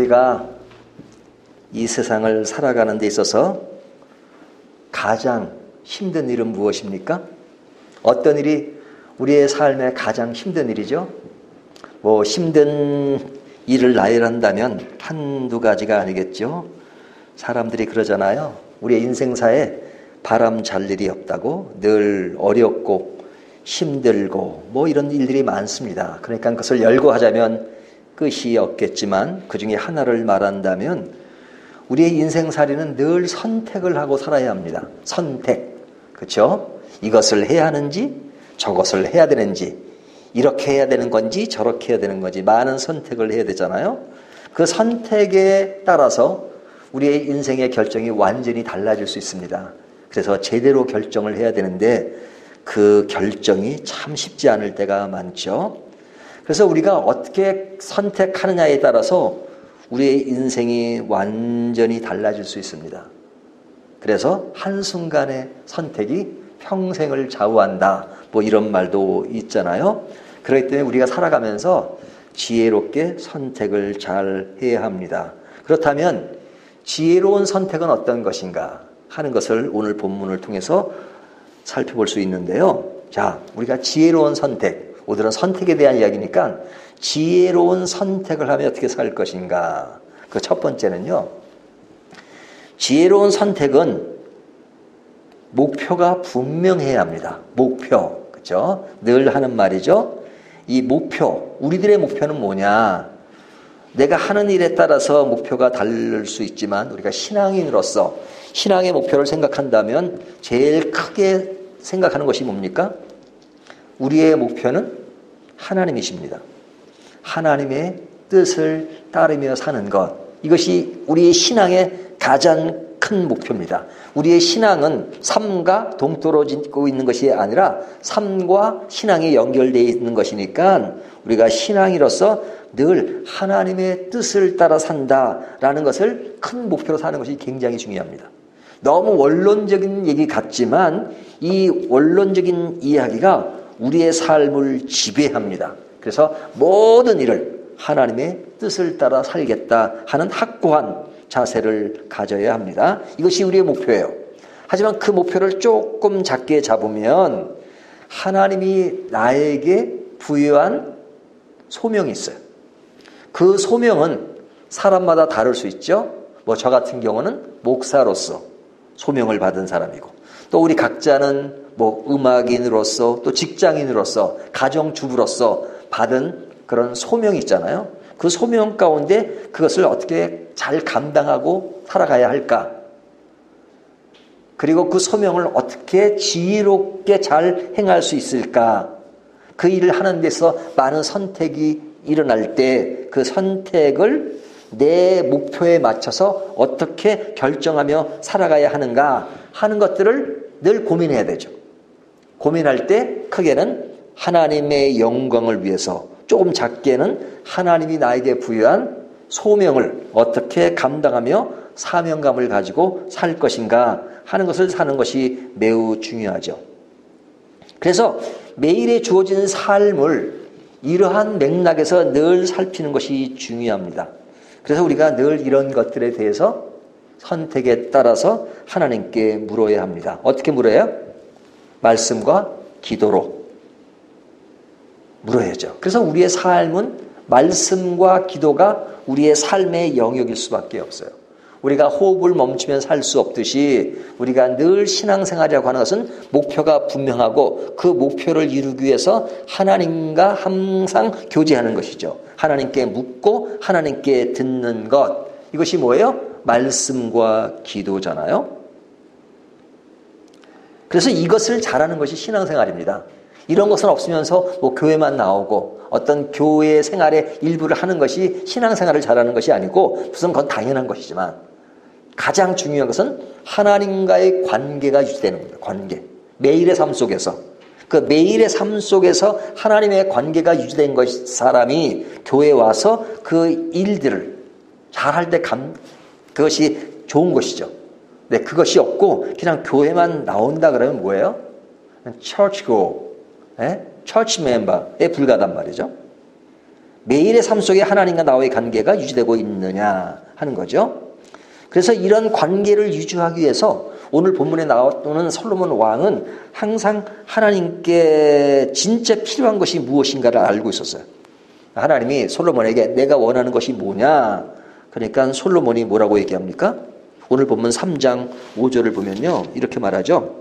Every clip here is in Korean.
우리가 이 세상을 살아가는 데 있어서 가장 힘든 일은 무엇입니까? 어떤 일이 우리의 삶에 가장 힘든 일이죠? 뭐 힘든 일을 나열한다면 한두 가지가 아니겠죠? 사람들이 그러잖아요. 우리의 인생사에 바람 잘 일이 없다고, 늘 어렵고 힘들고 뭐 이런 일들이 많습니다. 그러니까 그것을 열거하자면 끝이 없겠지만 그중에 하나를 말한다면 우리의 인생살이는 늘 선택을 하고 살아야 합니다. 선택. 그렇죠? 이것을 해야 하는지 저것을 해야 되는지 이렇게 해야 되는 건지 저렇게 해야 되는 건지 많은 선택을 해야 되잖아요. 그 선택에 따라서 우리의 인생의 결정이 완전히 달라질 수 있습니다. 그래서 제대로 결정을 해야 되는데 그 결정이 참 쉽지 않을 때가 많죠. 그래서 우리가 어떻게 선택하느냐에 따라서 우리의 인생이 완전히 달라질 수 있습니다. 그래서 한순간의 선택이 평생을 좌우한다. 뭐 이런 말도 있잖아요. 그렇기 때문에 우리가 살아가면서 지혜롭게 선택을 잘 해야 합니다. 그렇다면 지혜로운 선택은 어떤 것인가 하는 것을 오늘 본문을 통해서 살펴볼 수 있는데요. 자, 우리가 지혜로운 선택, 오늘은 선택에 대한 이야기니까 지혜로운 선택을 하면 어떻게 살 것인가. 그 첫 번째는요. 지혜로운 선택은 목표가 분명해야 합니다. 목표. 그렇죠? 늘 하는 말이죠. 이 목표, 우리들의 목표는 뭐냐? 내가 하는 일에 따라서 목표가 다를 수 있지만 우리가 신앙인으로서 신앙의 목표를 생각한다면 제일 크게 생각하는 것이 뭡니까? 우리의 목표는 하나님이십니다. 하나님의 뜻을 따르며 사는 것. 이것이 우리의 신앙의 가장 큰 목표입니다. 우리의 신앙은 삶과 동떨어지고 있는 것이 아니라 삶과 신앙이 연결되어 있는 것이니까 우리가 신앙이로서 늘 하나님의 뜻을 따라 산다라는 것을 큰 목표로 사는 것이 굉장히 중요합니다. 너무 원론적인 얘기 같지만 이 원론적인 이야기가 우리의 삶을 지배합니다. 그래서 모든 일을 하나님의 뜻을 따라 살겠다 하는 확고한 자세를 가져야 합니다. 이것이 우리의 목표예요. 하지만 그 목표를 조금 작게 잡으면 하나님이 나에게 부여한 소명이 있어요. 그 소명은 사람마다 다를 수 있죠. 뭐 저 같은 경우는 목사로서 소명을 받은 사람이고 또 우리 각자는 뭐 음악인으로서 또 직장인으로서 가정주부로서 받은 그런 소명이 있잖아요. 그 소명 가운데 그것을 어떻게 잘 감당하고 살아가야 할까? 그리고 그 소명을 어떻게 지혜롭게 잘 행할 수 있을까? 그 일을 하는 데서 많은 선택이 일어날 때 그 선택을 내 목표에 맞춰서 어떻게 결정하며 살아가야 하는가 하는 것들을 늘 고민해야 되죠. 고민할 때 크게는 하나님의 영광을 위해서, 조금 작게는 하나님이 나에게 부여한 소명을 어떻게 감당하며 사명감을 가지고 살 것인가 하는 것을 사는 것이 매우 중요하죠. 그래서 매일에 주어진 삶을 이러한 맥락에서 늘 살피는 것이 중요합니다. 그래서 우리가 늘 이런 것들에 대해서 선택에 따라서 하나님께 물어야 합니다. 어떻게 물어요? 말씀과 기도로 물어야죠. 그래서 우리의 삶은 말씀과 기도가 우리의 삶의 영역일 수밖에 없어요. 우리가 호흡을 멈추면 살 수 없듯이 우리가 늘 신앙생활이라고 하는 것은 목표가 분명하고 그 목표를 이루기 위해서 하나님과 항상 교제하는 것이죠. 하나님께 묻고 하나님께 듣는 것. 이것이 뭐예요? 말씀과 기도잖아요. 그래서 이것을 잘하는 것이 신앙생활입니다. 이런 것은 없으면서 뭐 교회만 나오고 어떤 교회 생활의 일부를 하는 것이 신앙생활을 잘하는 것이 아니고 무슨 그건 당연한 것이지만 가장 중요한 것은 하나님과의 관계가 유지되는 겁니다. 관계. 매일의 삶 속에서. 그 매일의 삶 속에서 하나님의 관계가 유지된 것이 사람이 교회에 와서 그 일들을 잘할 때 그것이 좋은 것이죠. 네, 그것이 없고 그냥 교회만 나온다 그러면 뭐예요? church go, church member에 불과하단 말이죠. 매일의 삶 속에 하나님과 나와의 관계가 유지되고 있느냐 하는 거죠. 그래서 이런 관계를 유지하기 위해서 오늘 본문에 나오는 솔로몬 왕은 항상 하나님께 진짜 필요한 것이 무엇인가를 알고 있었어요. 하나님이 솔로몬에게 내가 원하는 것이 뭐냐? 그러니까 솔로몬이 뭐라고 얘기합니까? 오늘 본문 3장 5절을 보면요. 이렇게 말하죠.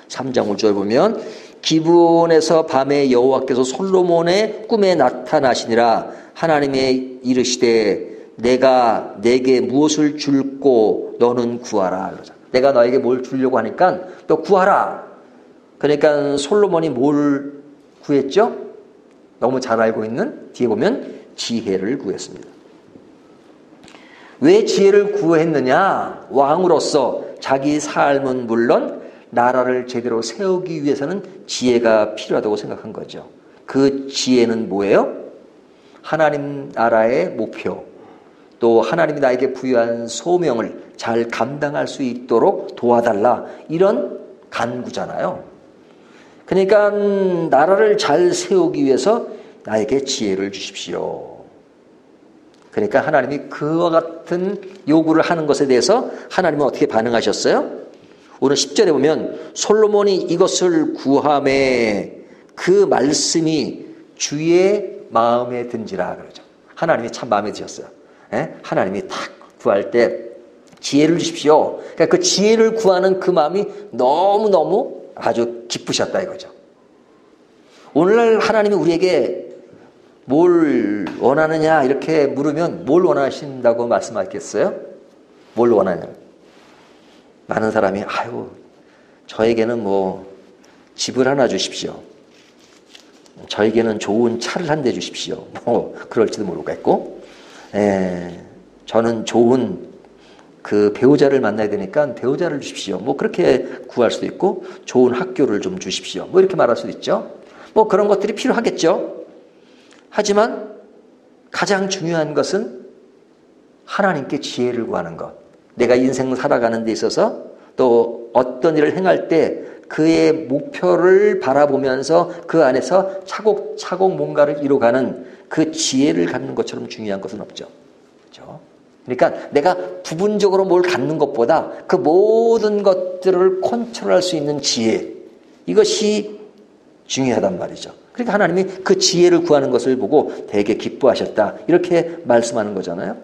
3장 5절 보면 기브온에서 밤에 여호와께서 솔로몬의 꿈에 나타나시니라. 하나님의 이르시되 내가 내게 무엇을 줄고 너는 구하라. 내가 너에게 뭘 주려고 하니까 너 구하라. 그러니까 솔로몬이 뭘 구했죠? 너무 잘 알고 있는 뒤에 보면 지혜를 구했습니다. 왜 지혜를 구했느냐? 왕으로서 자기 삶은 물론 나라를 제대로 세우기 위해서는 지혜가 필요하다고 생각한 거죠. 그 지혜는 뭐예요? 하나님 나라의 목표, 또 하나님이 나에게 부여한 소명을 잘 감당할 수 있도록 도와달라. 이런 간구잖아요. 그러니까 나라를 잘 세우기 위해서 나에게 지혜를 주십시오. 그러니까 하나님이 그와 같은 요구를 하는 것에 대해서 하나님은 어떻게 반응하셨어요? 오늘 10절에 보면 솔로몬이 이것을 구함에 그 말씀이 주의 마음에 든지라 그러죠. 하나님이 참 마음에 드셨어요. 하나님이 딱 구할 때 지혜를 주십시오. 그러니까 그 지혜를 구하는 그 마음이 너무너무 아주 기쁘셨다 이거죠. 오늘날 하나님이 우리에게 뭘 원하느냐 이렇게 물으면 뭘 원하신다고 말씀하겠어요? 뭘 원하냐? 많은 사람이 아유 저에게는 뭐 집을 하나 주십시오. 저에게는 좋은 차를 한 대 주십시오. 뭐 그럴지도 모르겠고 저는 좋은 그 배우자를 만나야 되니까 배우자를 주십시오. 뭐 그렇게 구할 수도 있고 좋은 학교를 좀 주십시오. 뭐 이렇게 말할 수도 있죠. 뭐 그런 것들이 필요하겠죠. 하지만 가장 중요한 것은 하나님께 지혜를 구하는 것. 내가 인생을 살아가는 데 있어서 또 어떤 일을 행할 때 그의 목표를 바라보면서 그 안에서 차곡차곡 뭔가를 이뤄가는 그 지혜를 갖는 것처럼 중요한 것은 없죠. 그렇죠? 그러니까 내가 부분적으로 뭘 갖는 것보다 그 모든 것들을 컨트롤할 수 있는 지혜, 이것이 중요하단 말이죠. 그러니까 하나님이 그 지혜를 구하는 것을 보고 되게 기뻐하셨다. 이렇게 말씀하는 거잖아요.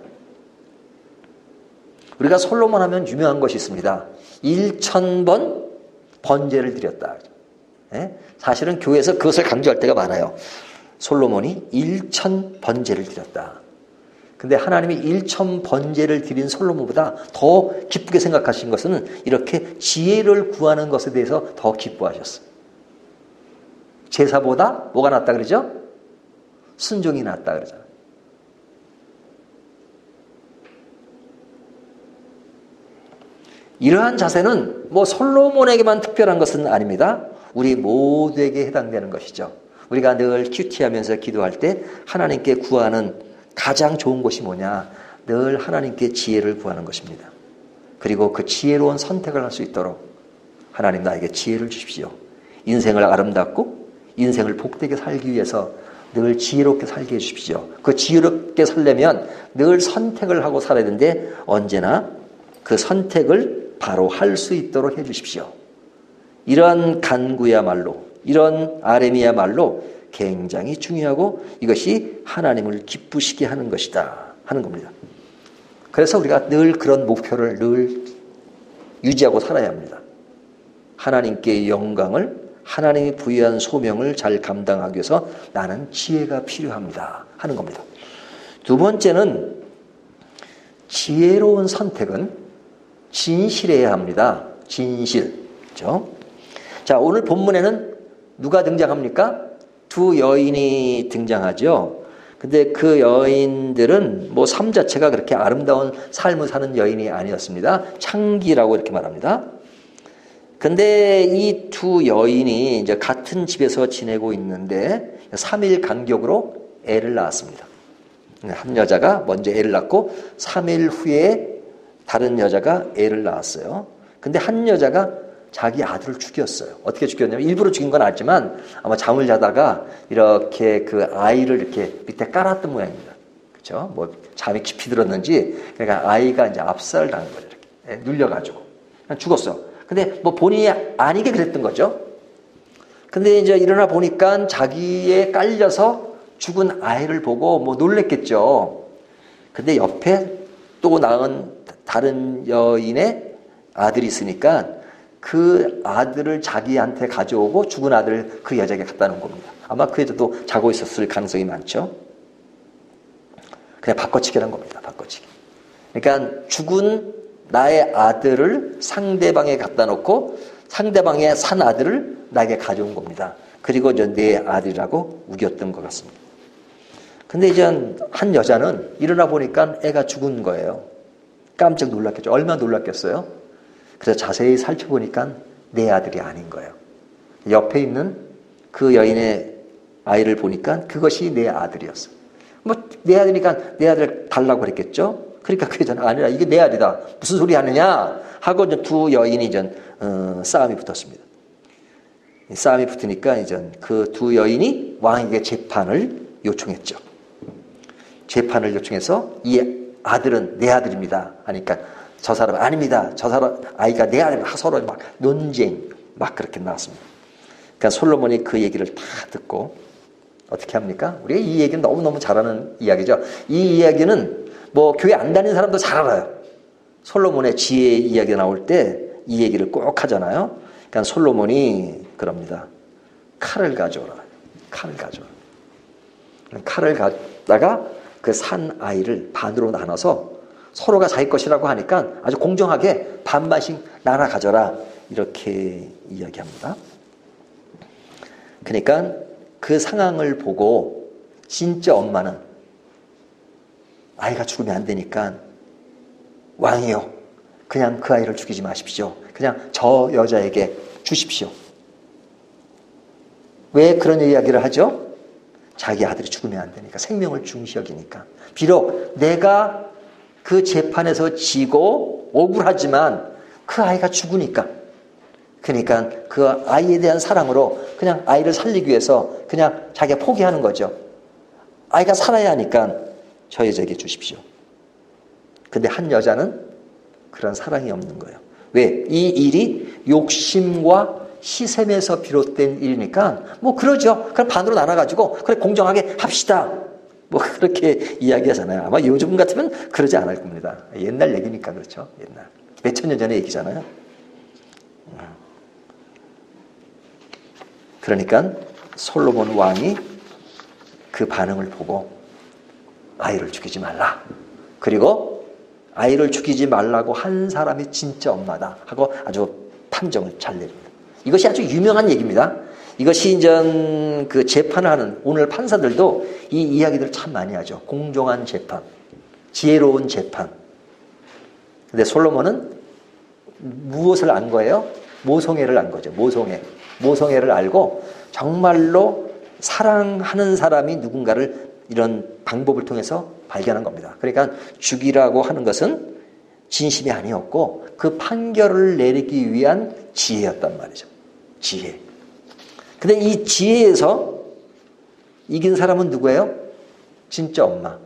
우리가 솔로몬 하면 유명한 것이 있습니다. 1000번 번제를 드렸다. 사실은 교회에서 그것을 강조할 때가 많아요. 솔로몬이 1000 번제를 드렸다. 근데 하나님이 1000 번제를 드린 솔로몬보다 더 기쁘게 생각하신 것은 이렇게 지혜를 구하는 것에 대해서 더 기뻐하셨어요. 제사보다 뭐가 낫다 그러죠? 순종이 낫다 그러잖아요. 이러한 자세는 뭐 솔로몬에게만 특별한 것은 아닙니다. 우리 모두에게 해당되는 것이죠. 우리가 늘 큐티하면서 기도할 때 하나님께 구하는 가장 좋은 것이 뭐냐? 늘 하나님께 지혜를 구하는 것입니다. 그리고 그 지혜로운 선택을 할 수 있도록 하나님 나에게 지혜를 주십시오. 인생을 아름답고 인생을 복되게 살기 위해서 늘 지혜롭게 살게 해주십시오. 그 지혜롭게 살려면 늘 선택을 하고 살아야 되는데 언제나 그 선택을 바로 할 수 있도록 해주십시오. 이런 간구야말로, 이런 아뢰미야말로 굉장히 중요하고 이것이 하나님을 기쁘시게 하는 것이다 하는 겁니다. 그래서 우리가 늘 그런 목표를 늘 유지하고 살아야 합니다. 하나님께 영광을, 하나님이 부여한 소명을 잘 감당하기 위해서 나는 지혜가 필요합니다 하는 겁니다. 두 번째는 지혜로운 선택은 진실해야 합니다. 진실. 그렇죠? 자, 오늘 본문에는 누가 등장합니까? 두 여인이 등장하죠. 근데 그 여인들은 뭐 삶 자체가 그렇게 아름다운 삶을 사는 여인이 아니었습니다. 창기라고 이렇게 말합니다. 근데 이 두 여인이 이제 같은 집에서 지내고 있는데 3일 간격으로 애를 낳았습니다. 한 여자가 먼저 애를 낳고 3일 후에 다른 여자가 애를 낳았어요. 근데 한 여자가 자기 아들을 죽였어요. 어떻게 죽였냐면 일부러 죽인 건 아니지만 아마 잠을 자다가 이렇게 그 아이를 이렇게 밑에 깔았던 모양입니다. 그렇죠? 뭐 잠이 깊이 들었는지 그러니까 아이가 이제 압살을 당한 거죠. 이렇게 눌려가지고 그냥 죽었어. 근데 뭐 본인이 아니게 그랬던 거죠. 근데 이제 일어나 보니까 자기에 깔려서 죽은 아이를 보고 뭐 놀랬겠죠. 근데 옆에 또 낳은 다른 여인의 아들이 있으니까 그 아들을 자기한테 가져오고 죽은 아들을 그 여자에게 갖다 놓은 겁니다. 아마 그 여자도 자고 있었을 가능성이 많죠. 그냥 바꿔치기란 겁니다. 바꿔치기. 그러니까 죽은 나의 아들을 상대방에 갖다 놓고 상대방의 산 아들을 나에게 가져온 겁니다. 그리고 이제 내 아들이라고 우겼던 것 같습니다. 근데 이제 한 여자는 일어나 보니까 애가 죽은 거예요. 깜짝 놀랐겠죠. 얼마나 놀랐겠어요? 그래서 자세히 살펴보니까 내 아들이 아닌 거예요. 옆에 있는 그 여인의 아이를 보니까 그것이 내 아들이었어요. 뭐 내 아들이니까 내 아들 달라고 그랬겠죠. 그러니까 그 여자는 아니라 이게 내 아들이다. 무슨 소리 하느냐 하고 이제 두 여인이 이제 싸움이 붙었습니다. 싸움이 붙으니까 이제 그 두 여인이 왕에게 재판을 요청했죠. 재판을 요청해서 이 아들은 내 아들입니다 하니까 저 사람은 아닙니다. 저 사람 아이가 내 아들입니다. 서로 막 논쟁 막 그렇게 나왔습니다. 그러니까 솔로몬이 그 얘기를 다 듣고 어떻게 합니까? 우리가 이 얘기는 너무너무 잘하는 이야기죠. 이 이야기는 뭐 교회 안 다니는 사람도 잘 알아요. 솔로몬의 지혜 이야기가 나올 때 이 얘기를 꼭 하잖아요. 그러니까 솔로몬이 그럽니다. 칼을 가져오라. 칼을 가져오라. 칼을 갖다가 그 산 아이를 반으로 나눠서 서로가 자기 것이라고 하니까 아주 공정하게 반반씩 나눠 가져라. 이렇게 이야기합니다. 그러니까 그 상황을 보고 진짜 엄마는 아이가 죽으면 안 되니까 왕이요. 그냥 그 아이를 죽이지 마십시오. 그냥 저 여자에게 주십시오. 왜 그런 이야기를 하죠? 자기 아들이 죽으면 안 되니까. 생명을 중시 여기니까. 비록 내가 그 재판에서 지고 억울하지만 그 아이가 죽으니까. 그러니까 그 아이에 대한 사랑으로 그냥 아이를 살리기 위해서 그냥 자기가 포기하는 거죠. 아이가 살아야 하니까 저 여자에게 주십시오. 근데 한 여자는 그런 사랑이 없는 거예요. 왜? 이 일이 욕심과 시샘에서 비롯된 일이니까 뭐 그러죠. 그럼 반으로 나눠가지고 그래 공정하게 합시다. 뭐 그렇게 이야기하잖아요. 아마 요즘 같으면 그러지 않을 겁니다. 옛날 얘기니까 그렇죠. 옛날. 몇천 년 전의 얘기잖아요. 그러니까 솔로몬 왕이 그 반응을 보고 아이를 죽이지 말라. 그리고 아이를 죽이지 말라고 한 사람이 진짜 엄마다 하고 아주 판정을 잘 내립니다. 이것이 아주 유명한 얘기입니다. 이것이 이제 그 재판을 하는 오늘 판사들도 이 이야기들을 참 많이 하죠. 공정한 재판, 지혜로운 재판. 근데 솔로몬은 무엇을 안 거예요? 모성애를 안 거죠. 모성애를 알고 정말로 사랑하는 사람이 누군가를 이런 방법을 통해서 발견한 겁니다. 그러니까 죽이라고 하는 것은 진심이 아니었고 그 판결을 내리기 위한 지혜였단 말이죠. 지혜. 근데 이 지혜에서 이긴 사람은 누구예요? 진짜 엄마.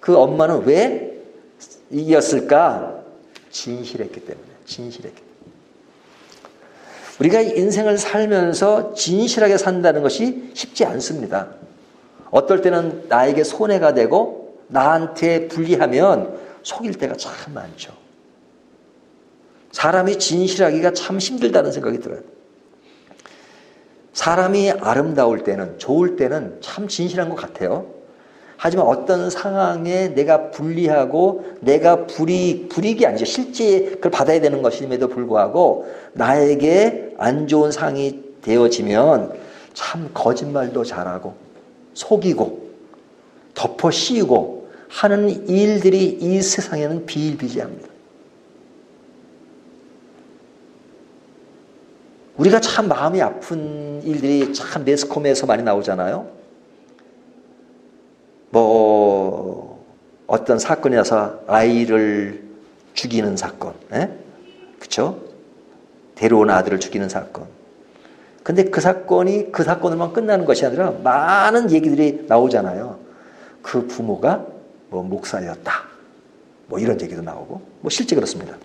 그 엄마는 왜 이겼을까? 진실했기 때문에. 진실했기 때문에. 우리가 인생을 살면서 진실하게 산다는 것이 쉽지 않습니다. 어떨 때는 나에게 손해가 되고 나한테 불리하면 속일 때가 참 많죠. 사람이 진실하기가 참 힘들다는 생각이 들어요. 사람이 아름다울 때는, 좋을 때는 참 진실한 것 같아요. 하지만 어떤 상황에 내가 불리하고 내가 불이익이 아니죠. 실제 그걸 받아야 되는 것임에도 불구하고 나에게 안 좋은 상황이 되어지면 참 거짓말도 잘하고 속이고 덮어 씌우고 하는 일들이 이 세상에는 비일비재합니다. 우리가 참 마음이 아픈 일들이 참 매스컴에서 많이 나오잖아요. 뭐 어떤 사건이 나서 아이를 죽이는 사건, 그렇죠? 데려온 아들을 죽이는 사건. 근데 그 사건이 그 사건으로만 끝나는 것이 아니라 많은 얘기들이 나오잖아요. 그 부모가 뭐 목사였다. 뭐 이런 얘기도 나오고. 뭐 실제 그렇습니다.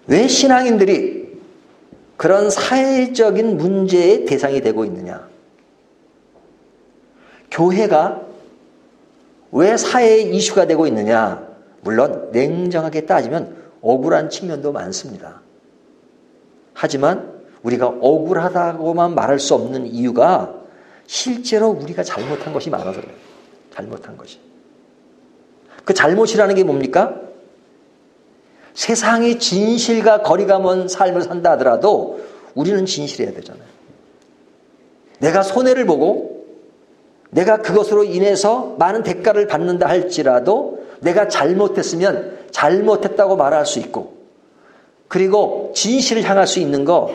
왜 신앙인들이 그런 사회적인 문제의 대상이 되고 있느냐? 교회가 왜 사회의 이슈가 되고 있느냐? 물론 냉정하게 따지면 억울한 측면도 많습니다. 하지만 우리가 억울하다고만 말할 수 없는 이유가 실제로 우리가 잘못한 것이 많아서 그래요. 잘못한 것이. 그 잘못이라는 게 뭡니까? 세상이 진실과 거리가 먼 삶을 산다 하더라도 우리는 진실해야 되잖아요. 내가 손해를 보고 내가 그것으로 인해서 많은 대가를 받는다 할지라도 내가 잘못했으면 잘못했다고 말할 수 있고, 그리고 진실을 향할 수 있는 거,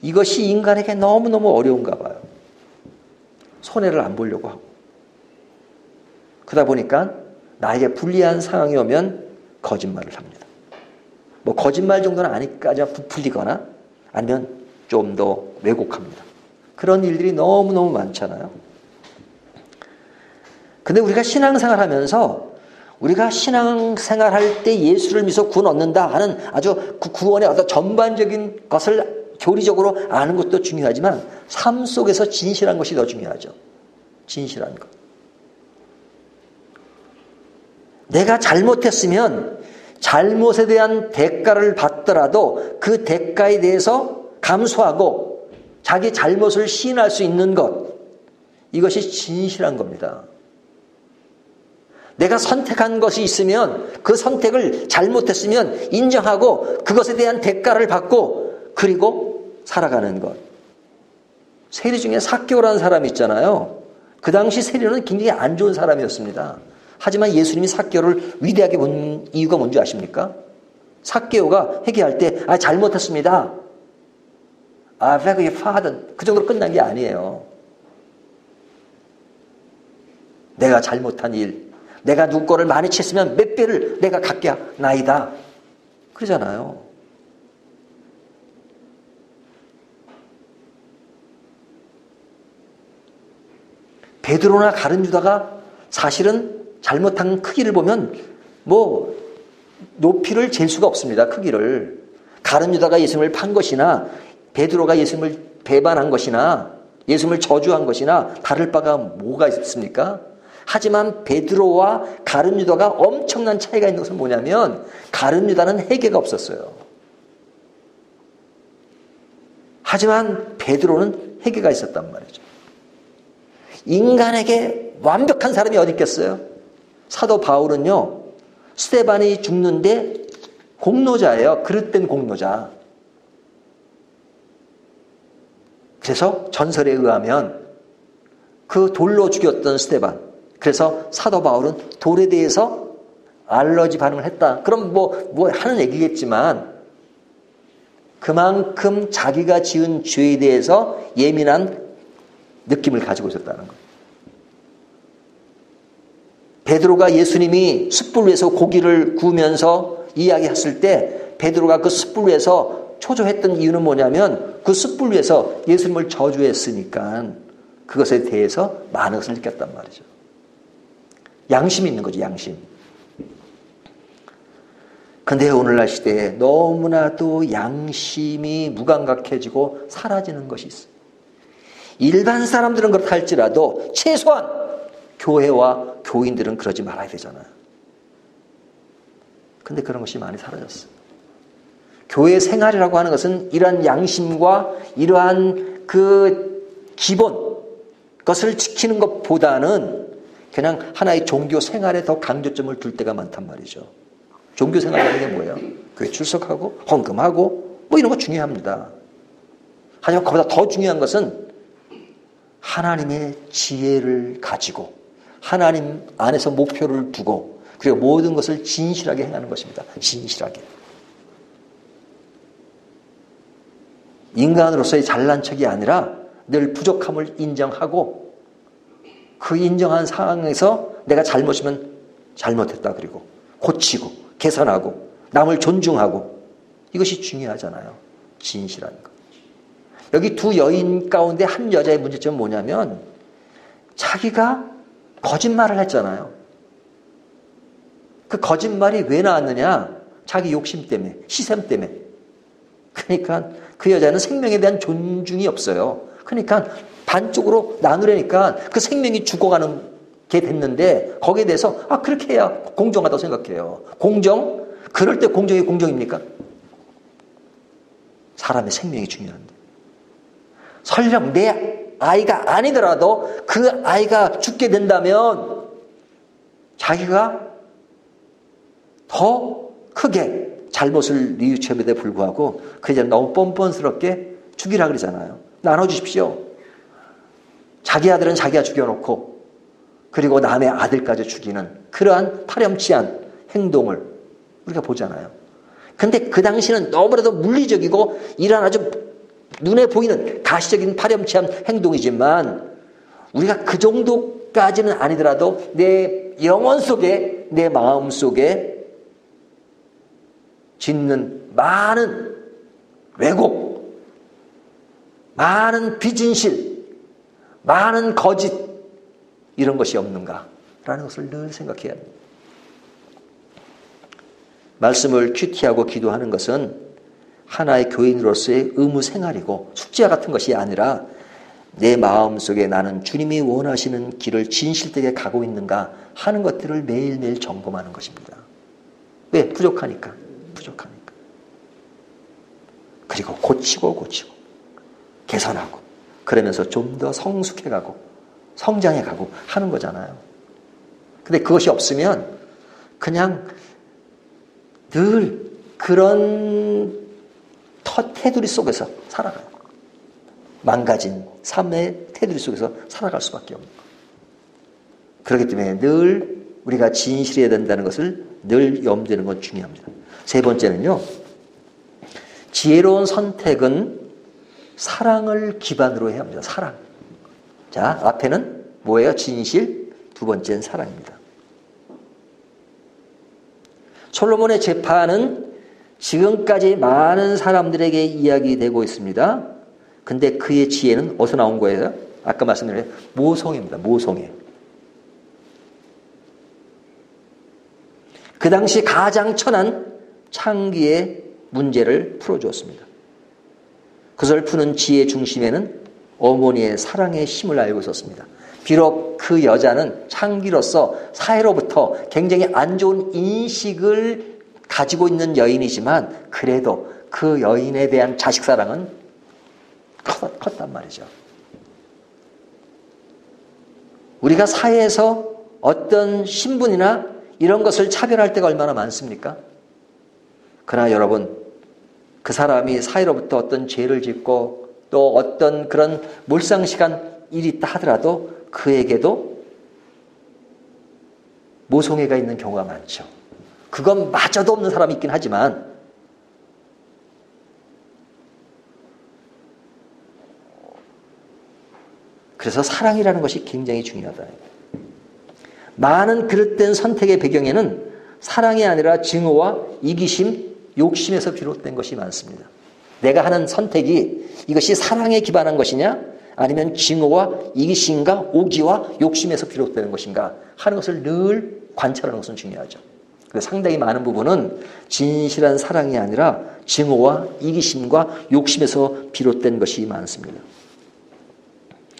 이것이 인간에게 너무너무 어려운가 봐요. 손해를 안 보려고 하고. 그러다 보니까 나에게 불리한 상황이 오면 거짓말을 합니다. 뭐 거짓말 정도는 아니까지 부풀리거나 아니면 좀 더 왜곡합니다. 그런 일들이 너무너무 많잖아요. 근데 우리가 신앙생활 하면서 우리가 신앙생활 할 때 예수를 믿어 구원 얻는다 하는 아주 그 구원의 어떤 전반적인 것을 교리적으로 아는 것도 중요하지만 삶 속에서 진실한 것이 더 중요하죠. 진실한 것. 내가 잘못했으면 잘못에 대한 대가를 받더라도 그 대가에 대해서 감수하고 자기 잘못을 시인할 수 있는 것, 이것이 진실한 겁니다. 내가 선택한 것이 있으면 그 선택을 잘못했으면 인정하고 그것에 대한 대가를 받고 그리고 살아가는 것. 세리 중에 삭개오라는 사람이 있잖아요. 그 당시 세리는 굉장히 안 좋은 사람이었습니다. 하지만 예수님이 삭개오를 위대하게 본 이유가 뭔지 아십니까? 삭개오가 회개할 때 잘못했습니다. beg your pardon. 그 정도로 끝난 게 아니에요. 내가 잘못한 일, 내가 누구 거를 많이 쳤으면 몇 배를 내가 갚게 나이다. 그러잖아요. 베드로나 가룟 유다가 사실은 잘못한 크기를 보면 뭐 높이를 잴 수가 없습니다. 크기를. 가룟 유다가 예수님을 판 것이나 베드로가 예수님을 배반한 것이나 예수님을 저주한 것이나 다를 바가 뭐가 있습니까? 하지만 베드로와 가룟 유다가 엄청난 차이가 있는 것은 뭐냐면 가룟 유다는 회개가 없었어요. 하지만 베드로는 회개가 있었단 말이죠. 인간에게 완벽한 사람이 어디 있겠어요? 사도 바울은요, 스데반이 죽는데 공로자예요. 그릇된 공로자. 그래서 전설에 의하면 그 돌로 죽였던 스데반, 그래서 사도 바울은 돌에 대해서 알러지 반응을 했다. 그럼 뭐 하는 얘기겠지만 그만큼 자기가 지은 죄에 대해서 예민한 느낌을 가지고 있었다는 거예요. 베드로가 예수님이 숯불 위에서 고기를 구우면서 이야기했을 때 베드로가 그 숯불 위에서 초조했던 이유는 뭐냐면 그 숯불 위에서 예수님을 저주했으니까 그것에 대해서 많은 것을 느꼈단 말이죠. 양심이 있는 거죠, 양심. 근데 오늘날 시대에 너무나도 양심이 무감각해지고 사라지는 것이 있어요. 일반 사람들은 그렇다 할지라도 최소한 교회와 교인들은 그러지 말아야 되잖아요. 근데 그런 것이 많이 사라졌어요. 교회 생활이라고 하는 것은 이러한 양심과 이러한 그 기본 것을 지키는 것보다는 그냥 하나의 종교 생활에 더 강조점을 둘 때가 많단 말이죠. 종교 생활이라는 게 뭐예요? 교회 출석하고 헌금하고 뭐 이런 거 중요합니다. 하지만 그보다 더 중요한 것은 하나님의 지혜를 가지고 하나님 안에서 목표를 두고 그리고 모든 것을 진실하게 행하는 것입니다. 진실하게. 인간으로서의 잘난 척이 아니라 늘 부족함을 인정하고 그 인정한 상황에서 내가 잘못이면 잘못했다 그리고 고치고 개선하고 남을 존중하고 이것이 중요하잖아요. 진실한 것. 여기 두 여인 가운데 한 여자의 문제점은 뭐냐면 자기가 거짓말을 했잖아요. 그 거짓말이 왜 나왔느냐? 자기 욕심 때문에, 시샘 때문에. 그러니까 그 여자는 생명에 대한 존중이 없어요. 그러니까 반쪽으로 나누려니까 그 생명이 죽어가는 게 됐는데 거기에 대해서 그렇게 해야 공정하다고 생각해요. 공정? 그럴 때 공정이 공정입니까? 사람의 생명이 중요한데. 설령 내 아이가 아니더라도 그 아이가 죽게 된다면 자기가 더 크게 잘못을 뉘우침에도 불구하고 그 여자는 너무 뻔뻔스럽게 죽이라 그러잖아요. 나눠주십시오. 자기 아들은 자기가 죽여놓고 그리고 남의 아들까지 죽이는 그러한 파렴치한 행동을 우리가 보잖아요. 근데 그 당시는 너무나도 물리적이고 이런 아주 눈에 보이는 가시적인 파렴치한 행동이지만 우리가 그 정도까지는 아니더라도 내 영혼 속에 내 마음 속에 짓는 많은 왜곡, 많은 비진실, 많은 거짓 이런 것이 없는가라는 것을 늘 생각해야 합니다. 말씀을 큐티하고 기도하는 것은 하나의 교인으로서의 의무 생활이고 숙제와 같은 것이 아니라 내 마음속에 나는 주님이 원하시는 길을 진실되게 가고 있는가 하는 것들을 매일매일 점검하는 것입니다. 왜? 부족하니까. 그리고 고치고 개선하고 그러면서 좀 더 성숙해가고 성장해가고 하는 거잖아요. 근데 그것이 없으면 그냥 늘 그런 테두리 속에서 살아가요. 망가진 삶의 테두리 속에서 살아갈 수밖에 없는 거예요. 그렇기 때문에 늘 우리가 진실해야 된다는 것을 늘 염두에 두는 건 중요합니다. 세 번째는요. 지혜로운 선택은 사랑을 기반으로 해야 합니다. 사랑. 자, 앞에는 뭐예요? 진실. 두 번째는 사랑입니다. 솔로몬의 재판은 지금까지 많은 사람들에게 이야기되고 있습니다. 근데 그의 지혜는 어디서 나온 거예요? 아까 말씀드린 모성애입니다. 모성애. 그 당시 가장 천한 창기의 문제를 풀어주었습니다. 그것을 푸는 지혜의 중심에는 어머니의 사랑의 힘을 알고 있었습니다. 비록 그 여자는 창기로서 사회로부터 굉장히 안 좋은 인식을 가지고 있는 여인이지만 그래도 그 여인에 대한 자식 사랑은 컸단 말이죠. 우리가 사회에서 어떤 신분이나 이런 것을 차별할 때가 얼마나 많습니까? 그러나 여러분, 그 사람이 사회로부터 어떤 죄를 짓고 또 어떤 그런 몰상식한 일이 있다 하더라도 그에게도 모성애가 있는 경우가 많죠. 그건 마저도 없는 사람이 있긴 하지만 그래서 사랑이라는 것이 굉장히 중요하다. 많은 그릇된 선택의 배경에는 사랑이 아니라 증오와 이기심, 욕심에서 비롯된 것이 많습니다. 내가 하는 선택이 이것이 사랑에 기반한 것이냐 아니면 증오와 이기심과 오기와 욕심에서 비롯되는 것인가 하는 것을 늘 관찰하는 것은 중요하죠. 상당히 많은 부분은 진실한 사랑이 아니라 증오와 이기심과 욕심에서 비롯된 것이 많습니다.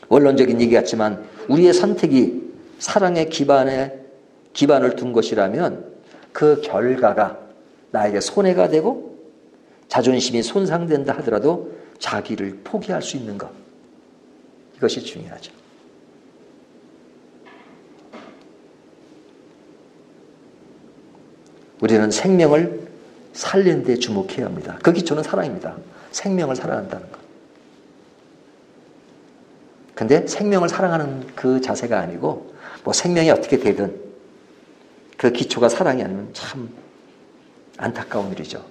원론적인 얘기 같지만 우리의 선택이 사랑의 기반을 둔 것이라면 그 결과가 나에게 손해가 되고 자존심이 손상된다 하더라도 자기를 포기할 수 있는 것. 이것이 중요하죠. 우리는 생명을 살리는 데 주목해야 합니다. 그 기초는 사랑입니다. 생명을 사랑한다는 것. 근데 생명을 사랑하는 그 자세가 아니고 뭐 생명이 어떻게 되든 그 기초가 사랑이 아니면 참 안타까운 일이죠.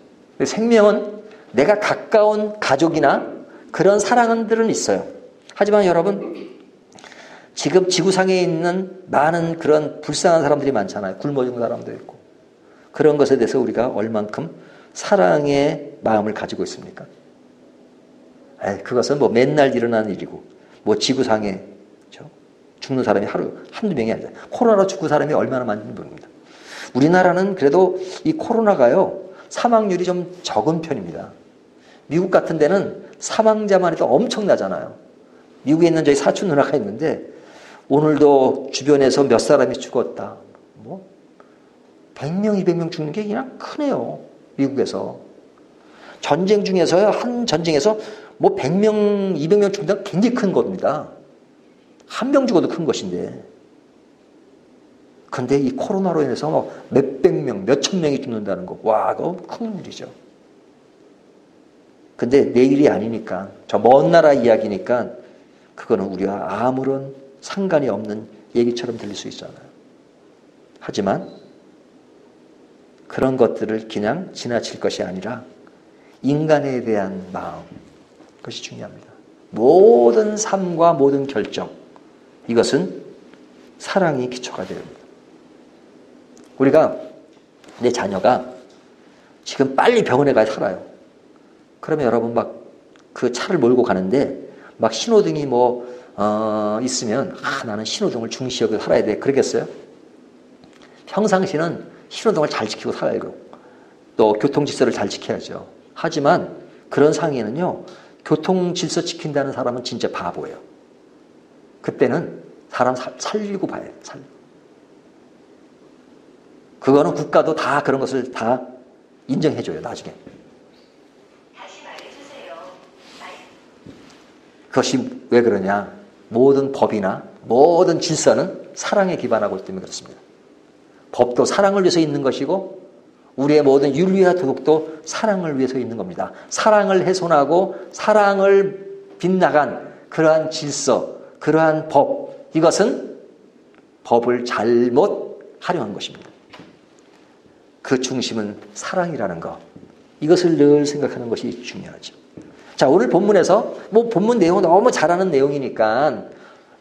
생명은 내가 가까운 가족이나 그런 사랑들은 있어요. 하지만 여러분 지금 지구상에 있는 많은 그런 불쌍한 사람들이 많잖아요. 굶어 죽는 사람도 있고 그런 것에 대해서 우리가 얼만큼 사랑의 마음을 가지고 있습니까? 그것은 뭐 맨날 일어나는 일이고, 뭐 지구상에 죽는 사람이 한두 명이 아니라 코로나로 죽은 사람이 얼마나 많은지 모릅니다. 우리나라는 그래도 이 코로나가요, 사망률이 좀 적은 편입니다. 미국 같은 데는 사망자만 해도 엄청나잖아요. 미국에 있는 저희 사촌 누나가 있는데 오늘도 주변에서 몇 사람이 죽었다. 뭐 100명, 200명 죽는 게 그냥 크네요. 미국에서. 전쟁 중에서요, 한 전쟁에서 뭐 100명, 200명 죽는다는 굉장히 큰 겁니다. 한 명 죽어도 큰 것인데. 근데 이 코로나로 인해서 뭐 몇백 명, 몇천 명이 죽는다는 거. 와, 그거 큰 일이죠. 근데 내일이 아니니까, 저 먼 나라 이야기니까 그거는 우리와 아무런 상관이 없는 얘기처럼 들릴 수 있잖아요. 하지만 그런 것들을 그냥 지나칠 것이 아니라 인간에 대한 마음, 그것이 중요합니다. 모든 삶과 모든 결정, 이것은 사랑이 기초가 되어야 합니다. 우리가 내 자녀가 지금 빨리 병원에 가야 살아요. 그러면 여러분 막 그 차를 몰고 가는데 막 신호등이 있으면 나는 신호등을 중시하고 살아야 돼. 그러겠어요? 평상시는 신호등을 잘 지키고 살아야 되고 또 교통질서를 잘 지켜야죠. 하지만 그런 상황에는요, 교통질서 지킨다는 사람은 진짜 바보예요. 그때는 사람 살리고 봐야 돼요. 그거는 국가도 다 그런 것을 다 인정해줘요, 나중에. 다시 말해주세요. 그것이 왜 그러냐? 모든 법이나 모든 질서는 사랑에 기반하고 있기 때문에 그렇습니다. 법도 사랑을 위해서 있는 것이고 우리의 모든 윤리와 도덕도 사랑을 위해서 있는 겁니다. 사랑을 훼손하고 사랑을 빗나간 그러한 질서, 그러한 법, 이것은 법을 잘못 활용한 것입니다. 그 중심은 사랑이라는 것, 이것을 늘 생각하는 것이 중요하죠. 자, 오늘 본문에서 본문 내용은 너무 잘 아는 내용이니까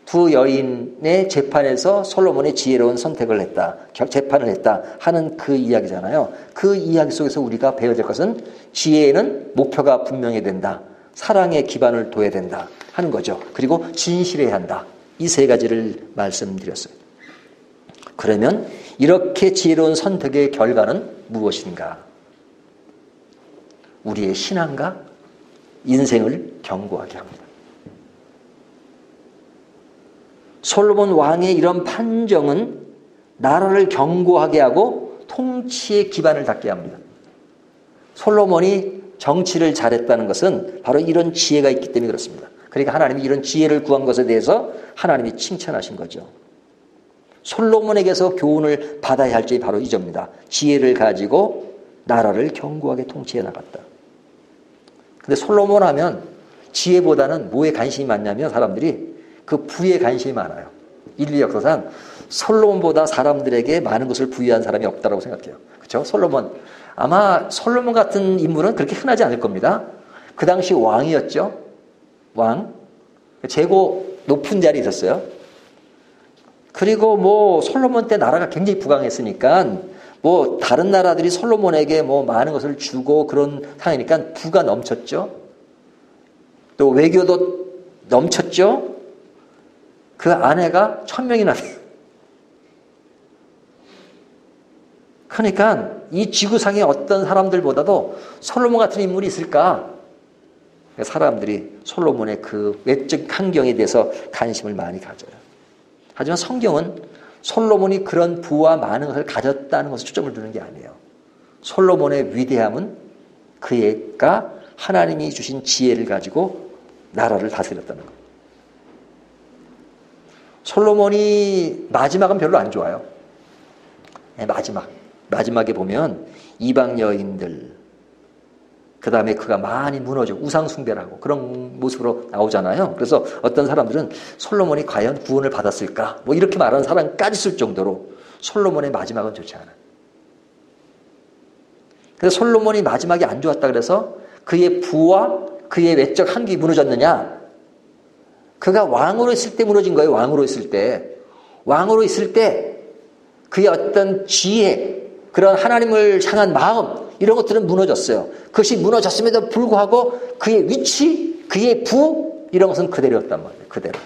두 여인의 재판에서 솔로몬의 지혜로운 선택을 했다, 재판을 했다 하는 그 이야기잖아요. 그 이야기 속에서 우리가 배워야 될 것은 지혜에는 목표가 분명해야 된다, 사랑에 기반을 둬야 된다 하는 거죠. 그리고 진실해야 한다. 이 세 가지를 말씀드렸어요. 그러면 이렇게 지혜로운 선택의 결과는 무엇인가? 우리의 신앙과 인생을 견고하게 합니다. 솔로몬 왕의 이런 판정은 나라를 견고하게 하고 통치의 기반을 닦게 합니다. 솔로몬이 정치를 잘했다는 것은 바로 이런 지혜가 있기 때문에 그렇습니다. 그러니까 하나님이 이런 지혜를 구한 것에 대해서 하나님이 칭찬하신 거죠. 솔로몬에게서 교훈을 받아야 할 점이 바로 이 점입니다. 지혜를 가지고 나라를 견고하게 통치해 나갔다. 근데 솔로몬 하면 지혜보다는 뭐에 관심이 많냐면 사람들이 그 부에 관심이 많아요. 인류 역사상 솔로몬보다 사람들에게 많은 것을 부여한 사람이 없다고 생각해요. 그렇죠? 솔로몬. 아마 솔로몬 같은 인물은 그렇게 흔하지 않을 겁니다. 그 당시 왕이었죠. 왕. 최고 높은 자리에 있었어요. 그리고 솔로몬 때 나라가 굉장히 부강했으니까 다른 나라들이 솔로몬에게 많은 것을 주고 그런 상황이니까 부가 넘쳤죠. 또 외교도 넘쳤죠. 그 아내가 1000명이나 돼요. 그러니까 이 지구상에 어떤 사람들보다도 솔로몬 같은 인물이 있을까? 사람들이 솔로몬의 그 외적 환경에 대해서 관심을 많이 가져요. 하지만 성경은 솔로몬이 그런 부와 많은 것을 가졌다는 것을 초점을 두는 게 아니에요. 솔로몬의 위대함은 그가 하나님이 주신 지혜를 가지고 나라를 다스렸다는 거예요. 솔로몬이 마지막은 별로 안 좋아요. 마지막에 보면 이방 여인들, 그 다음에 그가 많이 무너져 우상 숭배를 하고 그런 모습으로 나오잖아요. 그래서 어떤 사람들은 솔로몬이 과연 구원을 받았을까? 이렇게 말하는 사람까지 있을 정도로 솔로몬의 마지막은 좋지 않아요. 그래서 솔로몬이 마지막이 안 좋았다 그래서 그의 부와 그의 외적 한계가 무너졌느냐? 그가 왕으로 있을 때 무너진 거예요. 왕으로 있을 때 그의 어떤 지혜, 그런 하나님을 향한 마음, 이런 것들은 무너졌어요. 그것이 무너졌음에도 불구하고 그의 위치, 그의 부 이런 것은 그대로였단 말이에요. 그대로.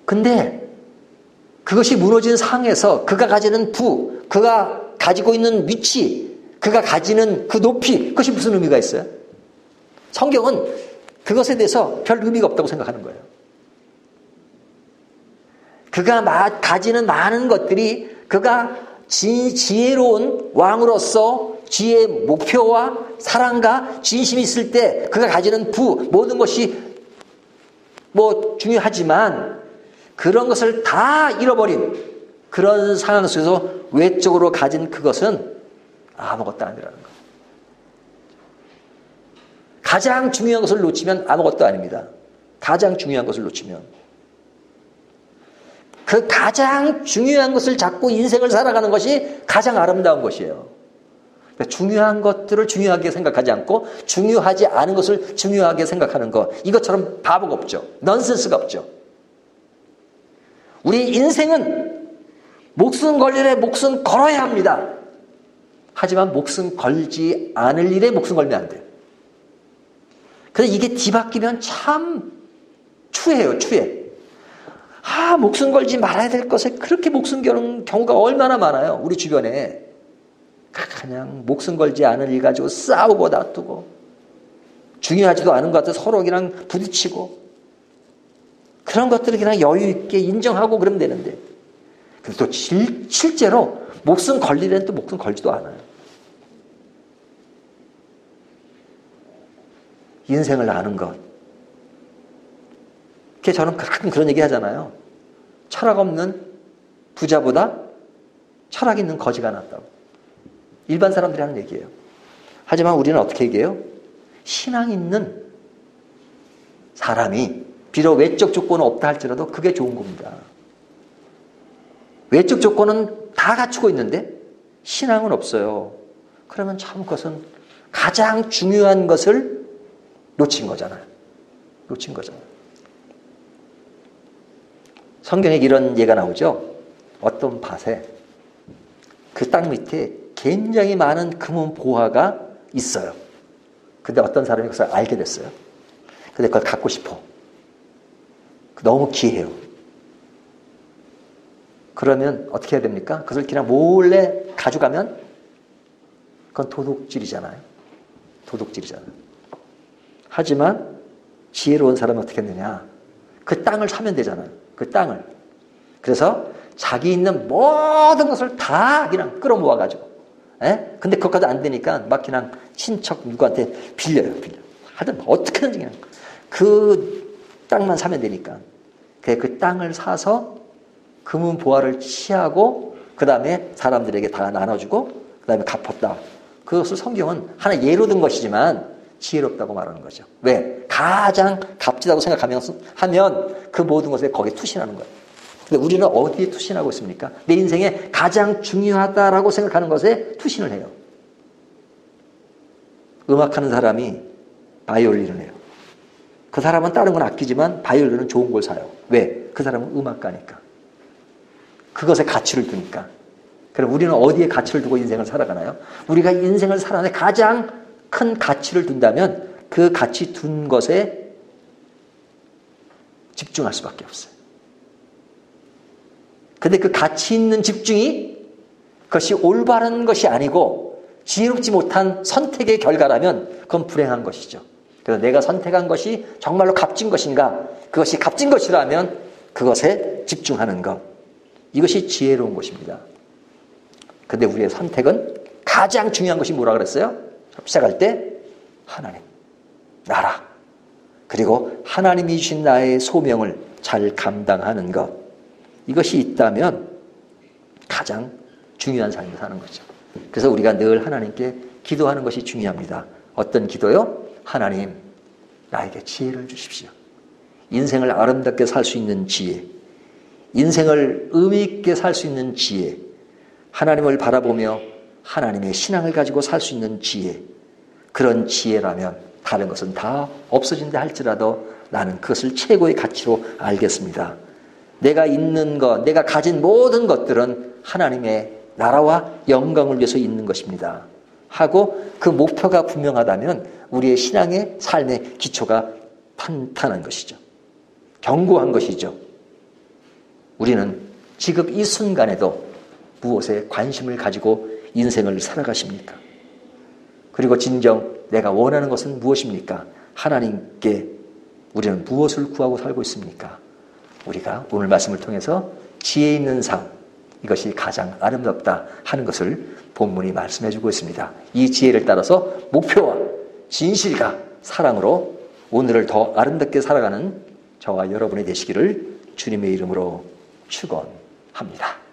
근데 그것이 무너진 상에서 그가 가지는 부, 그가 가지고 있는 위치, 그가 가지는 그 높이, 그것이 무슨 의미가 있어요? 성경은 그것에 대해서 별 의미가 없다고 생각하는 거예요. 그가 가지는 많은 것들이 그가 지혜로운 왕으로서 지혜의 목표와 사랑과 진심이 있을 때 그가 가지는 부, 모든 것이 중요하지만 그런 것을 다 잃어버린 그런 상황 속에서 외적으로 가진 그것은 아무것도 아니라는 거예요. 가장 중요한 것을 놓치면 아무것도 아닙니다. 가장 중요한 것을 놓치면. 그 가장 중요한 것을 잡고 인생을 살아가는 것이 가장 아름다운 것이에요. 그러니까 중요한 것들을 중요하게 생각하지 않고 중요하지 않은 것을 중요하게 생각하는 것. 이것처럼 바보가 없죠. 넌센스가 없죠. 우리 인생은 목숨 걸 일에 목숨 걸어야 합니다. 하지만 목숨 걸지 않을 일에 목숨 걸면 안 돼요. 그래서 이게 뒤바뀌면 참 추해요. 추해. 목숨 걸지 말아야 될 것에 그렇게 목숨 거는 경우가 얼마나 많아요. 우리 주변에. 그냥 목숨 걸지 않을 일 가지고 싸우고 다투고 중요하지도 않은 것 같아서 서로 그냥 부딪히고 그런 것들을 그냥 여유 있게 인정하고 그러면 되는데 그래서 또 실제로 목숨 걸 일에는 또 목숨 걸지도 않아요. 인생을 아는 것. 저는 가끔 그런 얘기 하잖아요. 철학 없는 부자보다 철학 있는 거지가 낫다고. 일반 사람들이 하는 얘기예요. 하지만 우리는 어떻게 얘기해요? 신앙 있는 사람이 비록 외적 조건은 없다 할지라도 그게 좋은 겁니다. 외적 조건은 다 갖추고 있는데 신앙은 없어요. 그러면 참 그것은 가장 중요한 것을 놓친 거잖아요. 놓친 거잖아요. 성경에 이런 예가 나오죠. 어떤 밭에 그 땅 밑에 굉장히 많은 금은 보화가 있어요. 근데 어떤 사람이 그것을 알게 됐어요. 근데 그걸 갖고 싶어. 너무 귀해요. 그러면 어떻게 해야 됩니까? 그것을 그냥 몰래 가져가면 그건 도둑질이잖아요. 도둑질이잖아요. 하지만 지혜로운 사람은 어떻게 했느냐? 그 땅을 사면 되잖아요. 그 땅을. 그래서 자기 있는 모든 것을 다 그냥 끌어모아가지고. 근데 그것까지 안 되니까 막 그냥 친척 누구한테 빌려요. 하여튼 어떻게든지 그냥 그 땅만 사면 되니까. 그 땅을 사서 금은 보화를 취하고 그 다음에 사람들에게 다 나눠주고 그 다음에 갚았다. 그것을 성경은 하나 예로 든 것이지만 지혜롭다고 말하는 거죠. 왜? 가장 값지다고 생각하면 그 모든 것에 거기에 투신하는 거예요. 근데 우리는 어디에 투신하고 있습니까? 내 인생에 가장 중요하다라고 생각하는 것에 투신을 해요. 음악하는 사람이 바이올린을 해요. 그 사람은 다른 건 아끼지만 바이올린은 좋은 걸 사요. 왜? 그 사람은 음악가니까. 그것에 가치를 두니까. 그럼 우리는 어디에 가치를 두고 인생을 살아가나요? 우리가 인생을 살아가는 가장 큰 가치를 둔다면 그 가치 둔 것에 집중할 수밖에 없어요. 근데 그 가치 있는 집중이 그것이 올바른 것이 아니고 지혜롭지 못한 선택의 결과라면 그건 불행한 것이죠. 그래서 내가 선택한 것이 정말로 값진 것인가? 그것이 값진 것이라면 그것에 집중하는 것. 이것이 지혜로운 것입니다. 근데 우리의 선택은 가장 중요한 것이 뭐라 그랬어요? 시작할 때 하나님, 나라, 그리고 하나님이 주신 나의 소명을 잘 감당하는 것. 이것이 있다면 가장 중요한 삶을 사는 거죠. 그래서 우리가 늘 하나님께 기도하는 것이 중요합니다. 어떤 기도요? 하나님, 나에게 지혜를 주십시오. 인생을 아름답게 살 수 있는 지혜, 인생을 의미 있게 살 수 있는 지혜, 하나님을 바라보며 하나님의 신앙을 가지고 살 수 있는 지혜, 그런 지혜라면 다른 것은 다 없어진다 할지라도 나는 그것을 최고의 가치로 알겠습니다. 내가 있는 것, 내가 가진 모든 것들은 하나님의 나라와 영광을 위해서 있는 것입니다 하고 그 목표가 분명하다면 우리의 신앙의 삶의 기초가 탄탄한 것이죠. 견고한 것이죠. 우리는 지금 이 순간에도 무엇에 관심을 가지고 인생을 살아가십니까? 그리고 진정 내가 원하는 것은 무엇입니까? 하나님께 우리는 무엇을 구하고 살고 있습니까? 우리가 오늘 말씀을 통해서 지혜 있는 삶, 이것이 가장 아름답다 하는 것을 본문이 말씀해 주고 있습니다. 이 지혜를 따라서 목표와 진실과 사랑으로 오늘을 더 아름답게 살아가는 저와 여러분이 되시기를 주님의 이름으로 축원합니다.